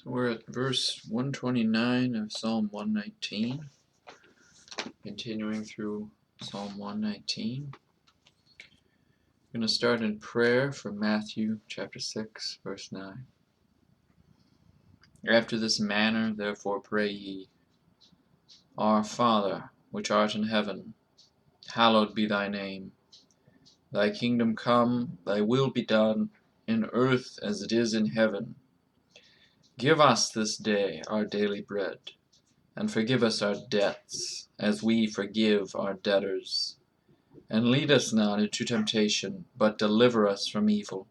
So we're at verse 129 of Psalm 119, continuing through Psalm 119. We're going to start in prayer from Matthew chapter 6, verse 9. After this manner, therefore, pray ye, Our Father, which art in heaven, hallowed be thy name. Thy kingdom come, thy will be done, in earth as it is in heaven. Give us this day our daily bread, and forgive us our debts, as we forgive our debtors. And lead us not into temptation, but deliver us from evil.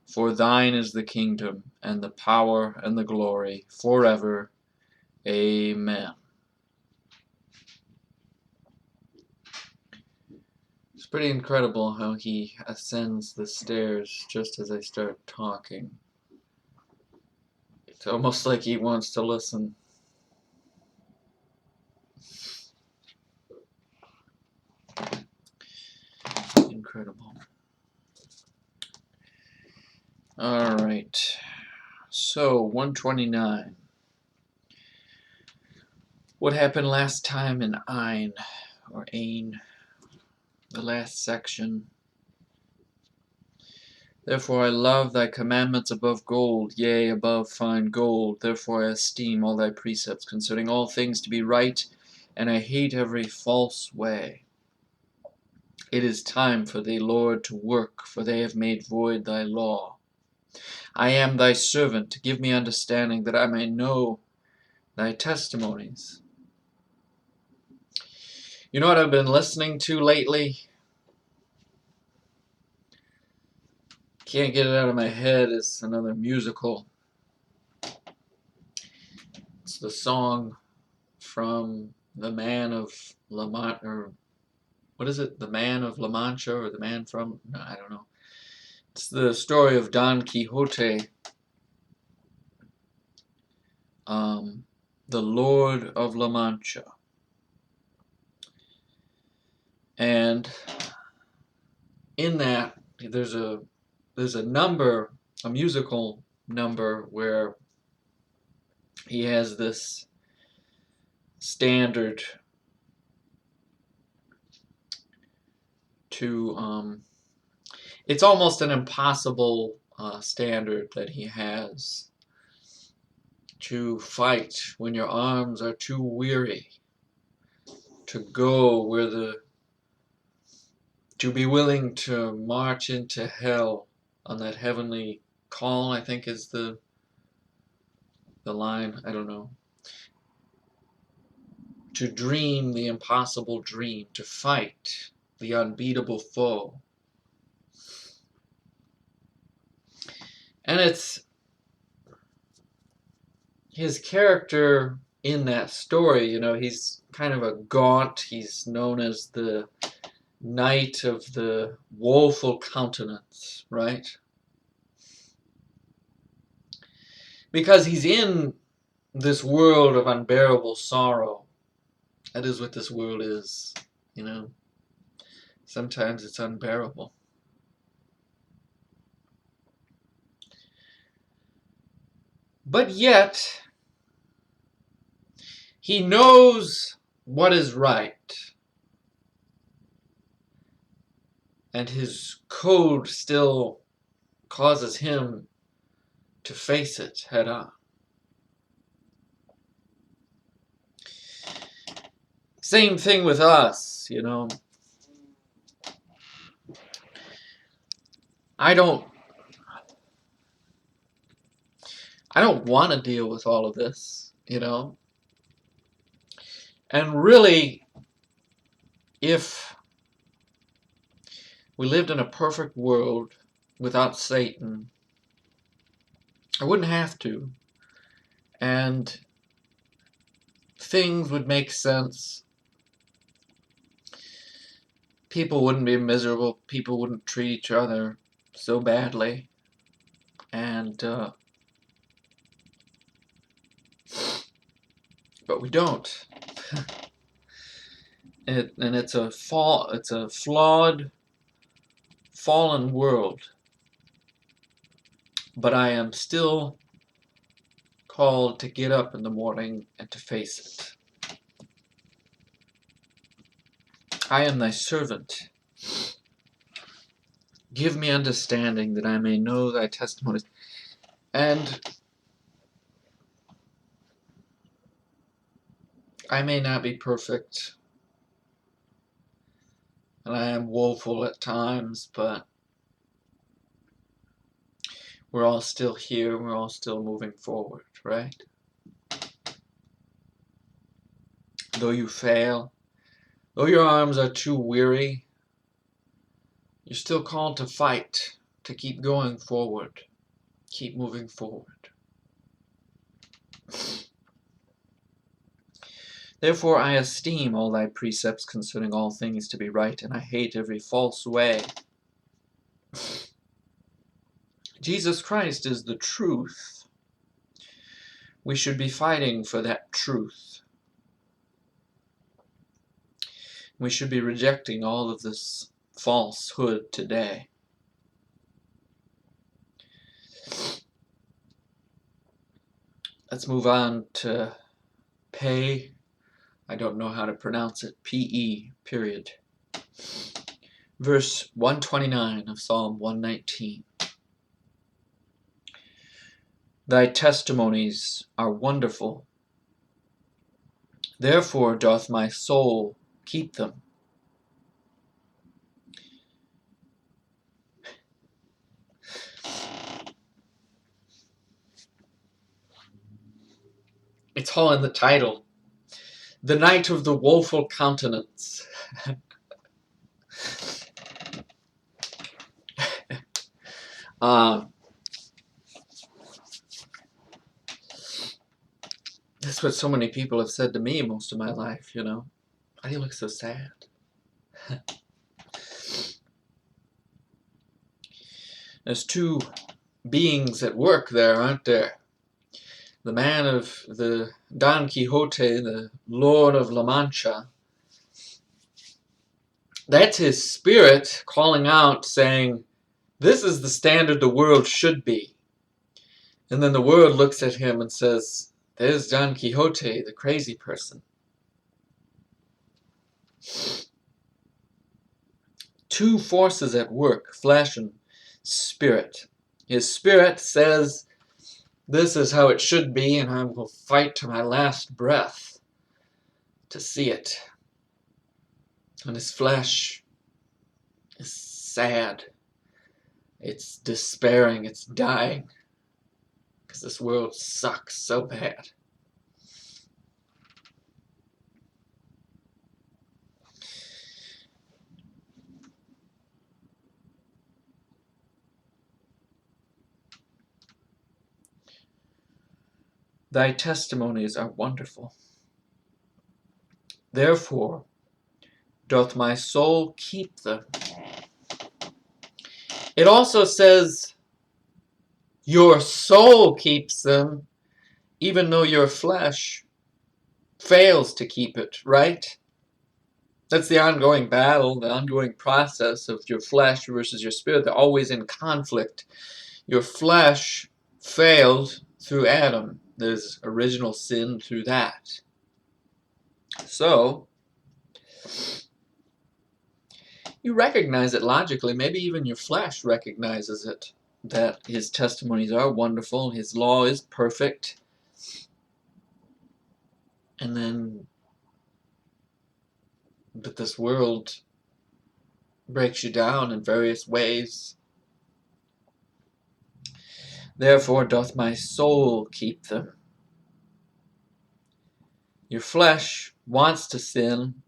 For thine is the kingdom, and the power, and the glory, forever. Amen. It's pretty incredible how he ascends the stairs just as I start talking. It's almost like he wants to listen. Incredible. Alright. So, 129. What happened last time in Ein, or Ain, the last section? Therefore I love thy commandments above gold, yea, above fine gold. Therefore I esteem all thy precepts concerning all things to be right, and I hate every false way. It is time for thee, Lord, to work, for they have made void thy law. I am thy servant, give me understanding, that I may know thy testimonies. You know what I've been listening to lately? Can't get it out of my head. It's another musical. It's the song from the Man of La Mancha, or what is it? The Man of La Mancha, or the Man from, no, I don't know. It's the story of Don Quixote, the Lord of La Mancha. And in that, there's a number, a musical number, where he has this standard to, it's almost an impossible standard that he has to fight when your arms are too weary, to go where to be willing to march into hell on that heavenly call, I think is the line, I don't know. To dream the impossible dream, to fight the unbeatable foe. And it's his character in that story, you know, he's kind of a gaunt, he's known as the Knight of the Woeful Countenance, right? Because he's in this world of unbearable sorrow. That is what this world is, you know. Sometimes it's unbearable. But yet, he knows what is right. And his code still causes him to face it head on. Same thing with us, you know. I don't want to deal with all of this, you know. And really, if we lived in a perfect world without Satan, I wouldn't have to. And things would make sense. People wouldn't be miserable. People wouldn't treat each other so badly. And but we don't. And it's a flawed, fallen world. But I am still called to get up in the morning and to face it. I am thy servant. Give me understanding that I may know thy testimonies. And I may not be perfect, and I am woeful at times, but we're all still here, we're all still moving forward, right? Though you fail, though your arms are too weary, you're still called to fight, to keep going forward, keep moving forward. Therefore I esteem all thy precepts concerning all things to be right, and I hate every false way. Jesus Christ is the truth. We should be fighting for that truth. We should be rejecting all of this falsehood today. Let's move on to pay. I don't know how to pronounce it. P-E, period. Verse 129 of Psalm 119. Thy testimonies are wonderful. Therefore doth my soul keep them. It's all in the title. The Night of the Woeful Countenance. That's what so many people have said to me most of my life, you know. Why do you look so sad? There's two beings at work there, aren't there? The man of the Don Quixote, the Lord of La Mancha. That's his spirit calling out, saying, this is the standard the world should be. And then the world looks at him and says, there's Don Quixote, the crazy person. Two forces at work, flesh and spirit. His spirit says, this is how it should be, and I will fight to my last breath to see it. And his flesh is sad. It's despairing. It's dying. Because this world sucks so bad. Thy testimonies are wonderful. Therefore doth my soul keep them. It also says, your soul keeps them, even though your flesh fails to keep it, right? That's the ongoing battle, the ongoing process of your flesh versus your spirit. They're always in conflict. Your flesh failed through Adam. There's original sin through that. So, you recognize it logically. Maybe even your flesh recognizes it, that his testimonies are wonderful, his law is perfect. And then, but this world breaks you down in various ways. Therefore doth my soul keep them. Your flesh wants to sin,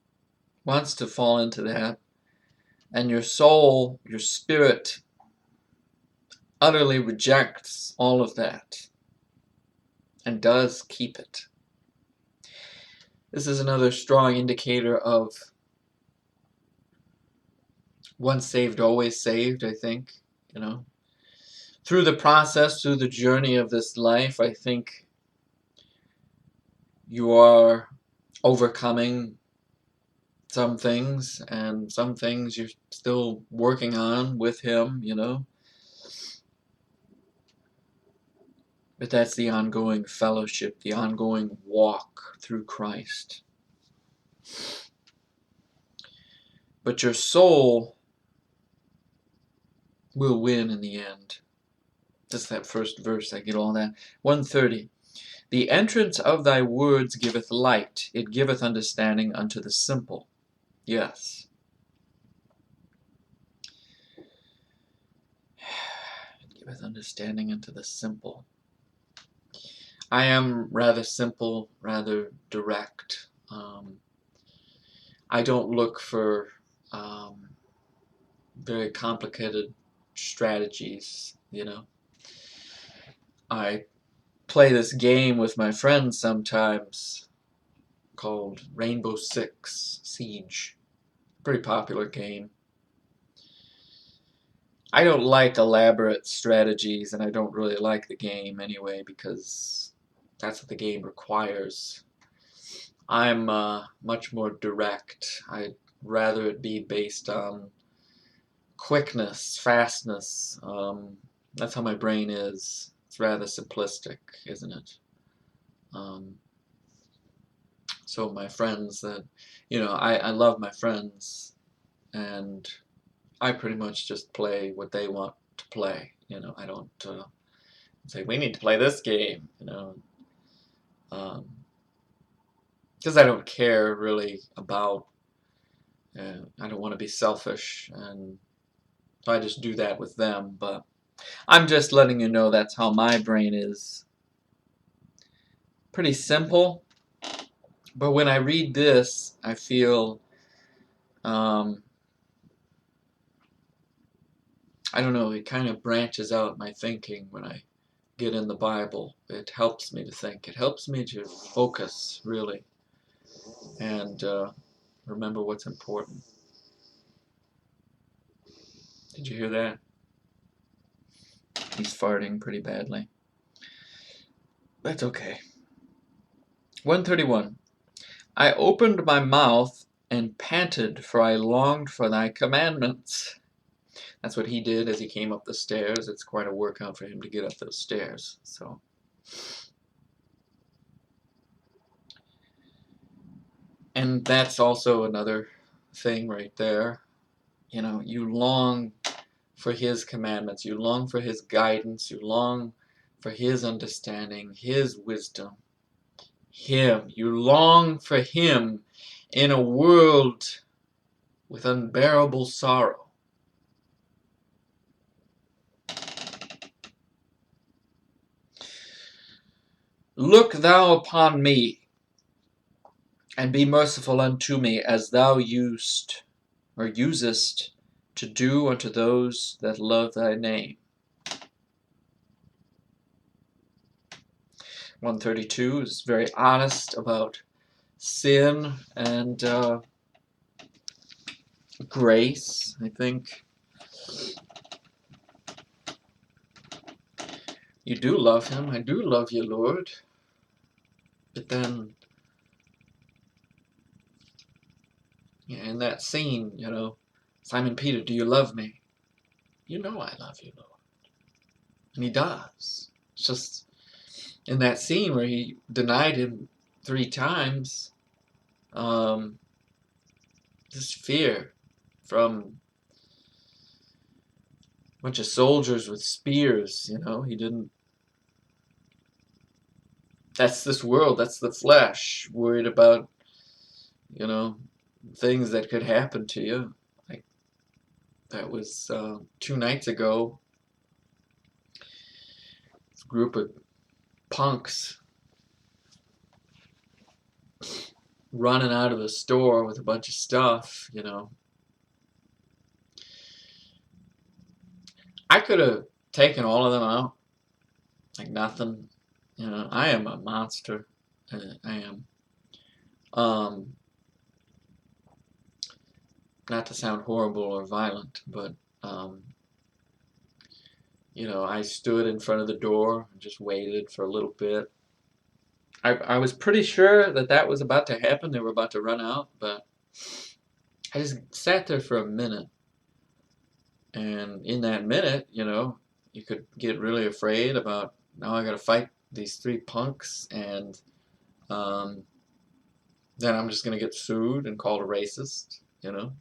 wants to fall into that, and your soul, your spirit, utterly rejects all of that and does keep it. This is another strong indicator of once saved, always saved, I think, you know. Through the process, through the journey of this life, I think you are overcoming some things, and some things you're still working on with him, you know. But that's the ongoing fellowship, the ongoing walk through Christ. But your soul will win in the end. Just that first verse, I get all that. 130. The entrance of thy words giveth light, it giveth understanding unto the simple. Yes. It giveth understanding unto the simple. I am rather simple, rather direct. I don't look for very complicated strategies, you know. I play this game with my friends sometimes called Rainbow Six Siege. Pretty popular game. I don't like elaborate strategies, and I don't really like the game anyway because that's what the game requires. I'm much more direct. I'd rather it be based on quickness, fastness. That's how my brain is. It's rather simplistic, isn't it? So my friends that, I love my friends, and I pretty much just play what they want to play. I don't say, we need to play this game, because I don't care really about, I don't want to be selfish, and so I just do that with them. But I'm just letting you know that's how my brain is. Pretty simple, but when I read this, I feel, I don't know, it kind of branches out my thinking when I get in the Bible. It helps me to think. It helps me to focus, really, and remember what's important. Did you hear that? He's farting pretty badly. That's okay. 131. I opened my mouth and panted, for I longed for thy commandments. That's what he did as he came up the stairs. It's quite a workout for him to get up those stairs. So, and that's also another thing right there. You long for his commandments. You long for his guidance. You long for his understanding, his wisdom. Him. You long for him in a world with unbearable sorrow. Look thou upon me, and be merciful unto me, as thou usest to do unto those that love thy name. 132 is very honest about sin and grace, I think. You do love him. I do love you, Lord. But then, in that scene, Simon Peter, do you love me? You know I love you, Lord. And he does. It's just in that scene where he denied him 3 times, this fear from a bunch of soldiers with spears, he didn't. That's this world, that's the flesh, worried about, things that could happen to you. Like, that was 2 nights ago. This group of punks running out of the store with a bunch of stuff, I could have taken all of them out like nothing. I am a monster. I am. Not to sound horrible or violent, but I stood in front of the door and just waited for a little bit. I was pretty sure that was about to happen. They were about to run out, but I just sat there for a minute. And in that minute, you could get really afraid about now I gotta fight these 3 punks, and then I'm just gonna get sued and called a racist, you know?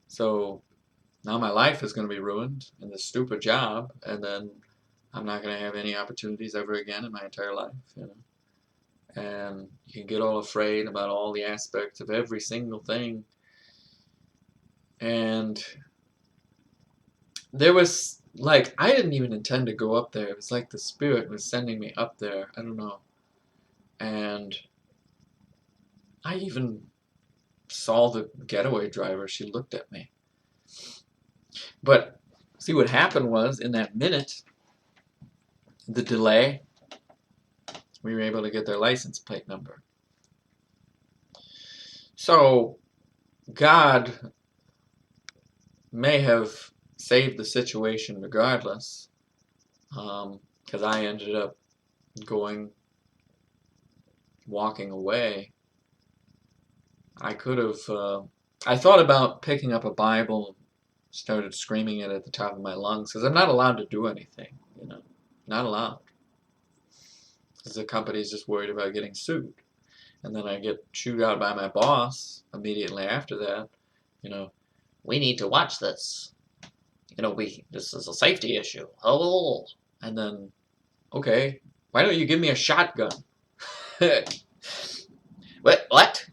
So now my life is gonna be ruined in this stupid job, and then I'm not gonna have any opportunities ever again in my entire life, you know? And you can get all afraid about all the aspects of every single thing. And there was, like, I didn't even intend to go up there. It was like the Spirit was sending me up there. I don't know. And I even saw the getaway driver. She looked at me. But see, what happened was, in that minute, the delay, we were able to get their license plate number. So God may have saved the situation regardless, because I ended up walking away. I could have, I thought about picking up a Bible and started screaming it at the top of my lungs, because I'm not allowed to do anything, you know, not allowed. Because the company's just worried about getting sued. And then I get chewed out by my boss immediately after that, you know, we need to watch this. You know, this is a safety issue. Oh, and then, okay, why don't you give me a shotgun? What?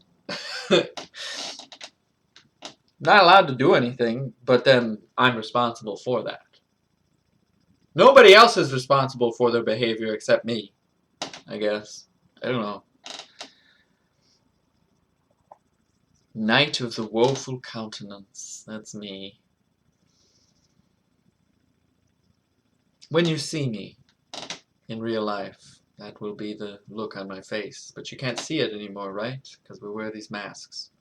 Not allowed to do anything, but then I'm responsible for that. Nobody else is responsible for their behavior except me, I guess. I don't know. Knight of the Woeful Countenance. That's me. When you see me in real life, that will be the look on my face. But you can't see it anymore, right? Because we wear these masks.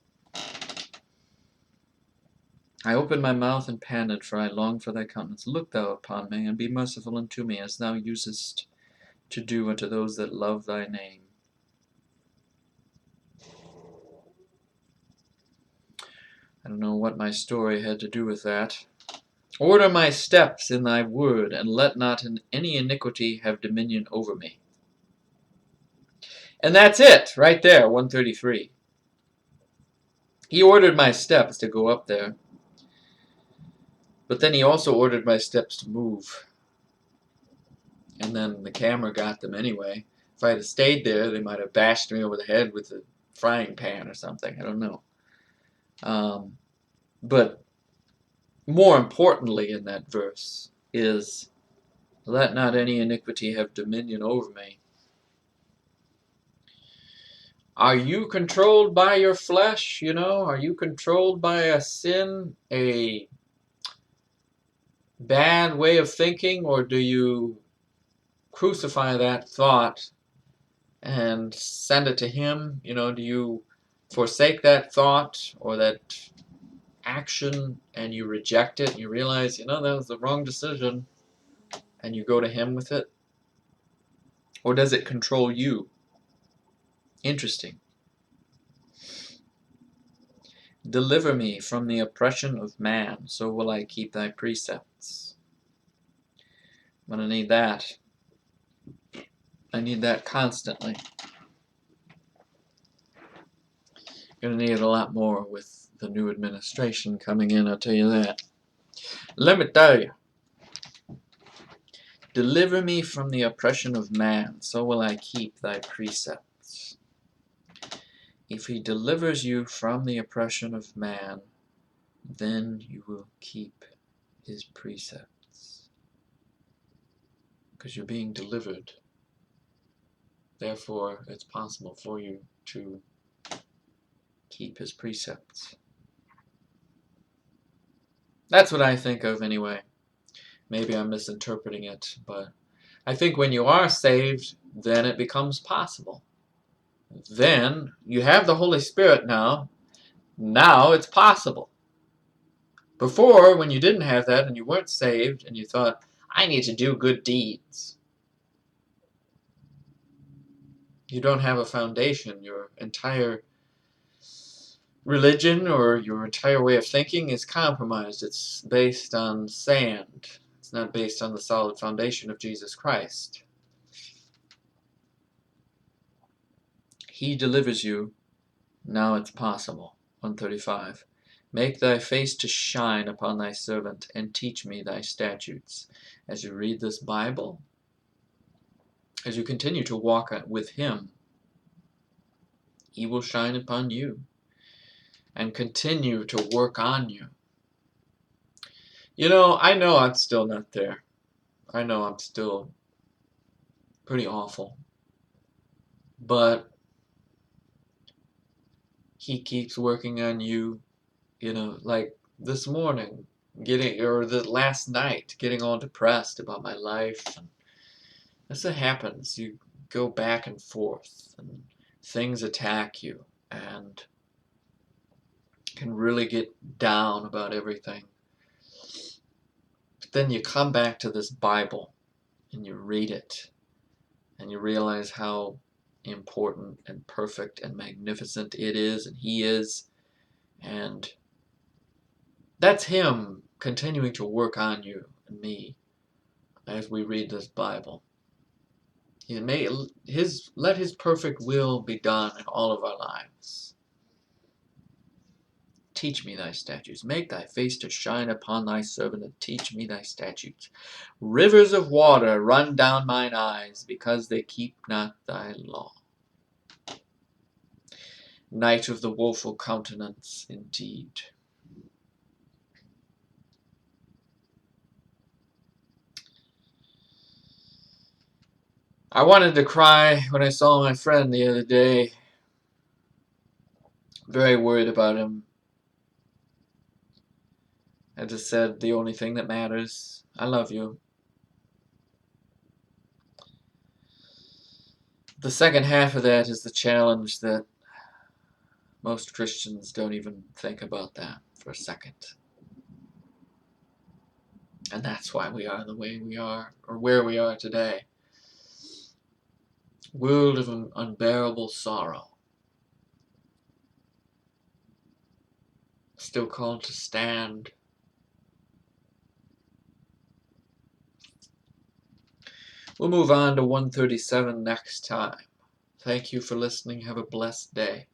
I opened my mouth and panted, for I longed for thy countenance. Look thou upon me, and be merciful unto me, as thou usest to do unto those that love thy name. I don't know what my story had to do with that. Order my steps in thy word, and let not any iniquity have dominion over me. And that's it, right there, 133. He ordered my steps to go up there. But then he also ordered my steps to move. And then the camera got them anyway. If I had stayed there, they might have bashed me over the head with a frying pan or something. I don't know. But more importantly in that verse is, let not any iniquity have dominion over me. Are you controlled by your flesh, you know? Are you controlled by a sin, a bad way of thinking, or do you crucify that thought and send it to him? You know, do you forsake that thought or that action and you reject it and you realize, you know, that was the wrong decision, and you go to him with it? Or does it control you? Interesting. Deliver me from the oppression of man, so will I keep thy precepts. I'm going to need that. I need that constantly. Going to need it a lot more with the new administration coming in, I'll tell you that. Let me tell you. Deliver me from the oppression of man, so will I keep thy precepts. If he delivers you from the oppression of man, then you will keep his precepts. Because you're being delivered. Therefore, it's possible for you to keep his precepts. That's what I think of anyway. Maybe I'm misinterpreting it, but I think when you are saved, then it becomes possible. Then you have the Holy Spirit now. Now it's possible. Before, when you didn't have that and you weren't saved and you thought, I need to do good deeds, you don't have a foundation. Your entire religion or your entire way of thinking is compromised. It's based on sand. It's It's not based on the solid foundation of Jesus Christ. He delivers you. Now it's possible. 135. Make thy face to shine upon thy servant, and teach me thy statutes. As you read this Bible, as you continue to walk with him, he will shine upon you and continue to work on you. I know I'm still not there. I know I'm still pretty awful. But he keeps working on you, like this morning, or the last night, getting all depressed about my life. And that's what happens. You go back and forth, and things attack you, and can really get down about everything. But then you come back to this Bible, and you read it, and you realize how important and perfect and magnificent it is, and he is. And that's him continuing to work on you and me as we read this Bible. Let his perfect will be done in all of our lives. Teach me thy statutes. Make thy face to shine upon thy servant, and teach me thy statutes. Rivers of water run down mine eyes, because they keep not thy law. Night of the woeful countenance, indeed. I wanted to cry when I saw my friend the other day. Very worried about him. I just said the only thing that matters. I love you. The second half of that is the challenge that most Christians don't even think about that for a second. And that's why we are the way we are, or where we are today. World of unbearable sorrow. Still called to stand. We'll move on to 137 next time. Thank you for listening. Have a blessed day.